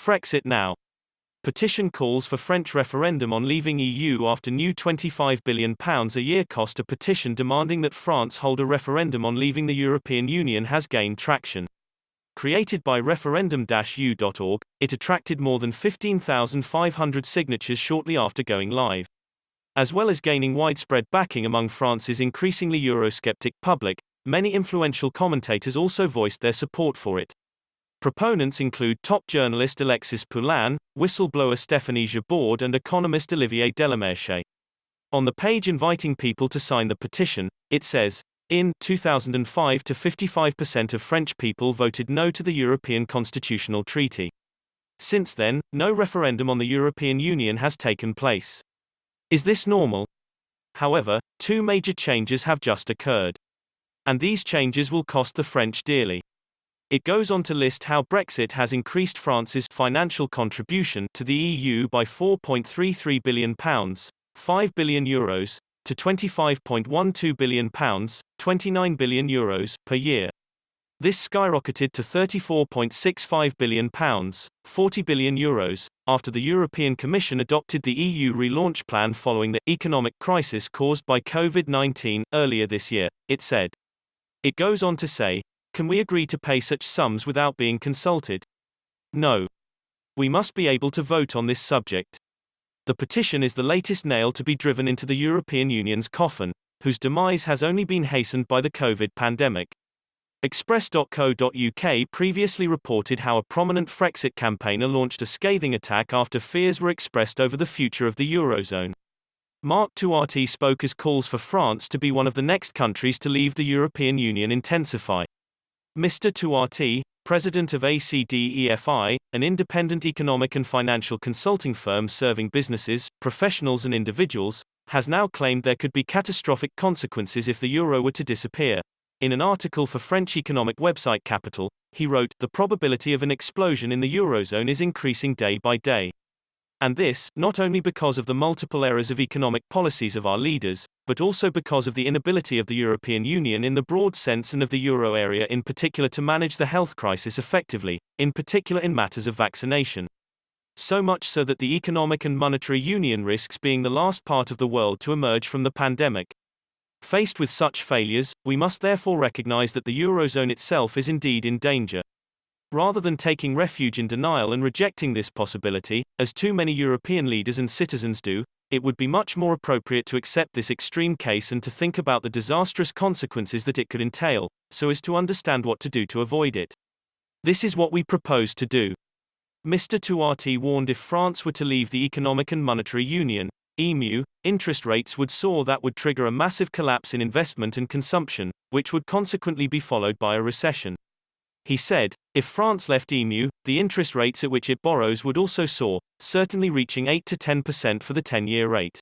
Frexit now. Petition calls for French referendum on leaving EU after new £25 billion a year cost. A petition demanding that France hold a referendum on leaving the European Union has gained traction. Created by referendum-u.org, it attracted more than 15,500 signatures shortly after going live. As well as gaining widespread backing among France's increasingly Eurosceptic public, many influential commentators also voiced their support for it. Proponents include top journalist Alexis Poulain, whistleblower Stéphanie Jabord, and economist Olivier Delamarche. On the page inviting people to sign the petition, it says, in 2005 to 55% of French people voted no to the European Constitutional Treaty. Since then, no referendum on the European Union has taken place. Is this normal? However, two major changes have just occurred. And these changes will cost the French dearly. It goes on to list how Brexit has increased France's financial contribution to the EU by £4.33 billion, €5 billion, to £25.12 billion, €29 billion, per year. This skyrocketed to £34.65 billion, €40 billion, after the European Commission adopted the EU relaunch plan following the economic crisis caused by COVID-19 earlier this year, it said. It goes on to say, can we agree to pay such sums without being consulted? No. We must be able to vote on this subject. The petition is the latest nail to be driven into the European Union's coffin, whose demise has only been hastened by the COVID pandemic. Express.co.uk previously reported how a prominent Frexit campaigner launched a scathing attack after fears were expressed over the future of the Eurozone. Marc Touati spoke as calls for France to be one of the next countries to leave the European Union intensify. Mr. Touati, president of ACDEFI, an independent economic and financial consulting firm serving businesses, professionals and individuals, has now claimed there could be catastrophic consequences if the euro were to disappear. In an article for French economic website Capital, he wrote, "The probability of an explosion in the eurozone is increasing day by day. And this, not only because of the multiple errors of economic policies of our leaders, but also because of the inability of the European Union in the broad sense and of the euro area in particular to manage the health crisis effectively, in particular in matters of vaccination. So much so that the economic and monetary union risks being the last part of the world to emerge from the pandemic. Faced with such failures, we must therefore recognize that the eurozone itself is indeed in danger. Rather than taking refuge in denial and rejecting this possibility, as too many European leaders and citizens do, it would be much more appropriate to accept this extreme case and to think about the disastrous consequences that it could entail, so as to understand what to do to avoid it. This is what we propose to do." Mr. Touati warned if France were to leave the Economic and Monetary Union, EMU, interest rates would soar. That would trigger a massive collapse in investment and consumption, which would consequently be followed by a recession. He said, if France left EMU, the interest rates at which it borrows would also soar, certainly reaching 8 to 10% for the 10-year rate.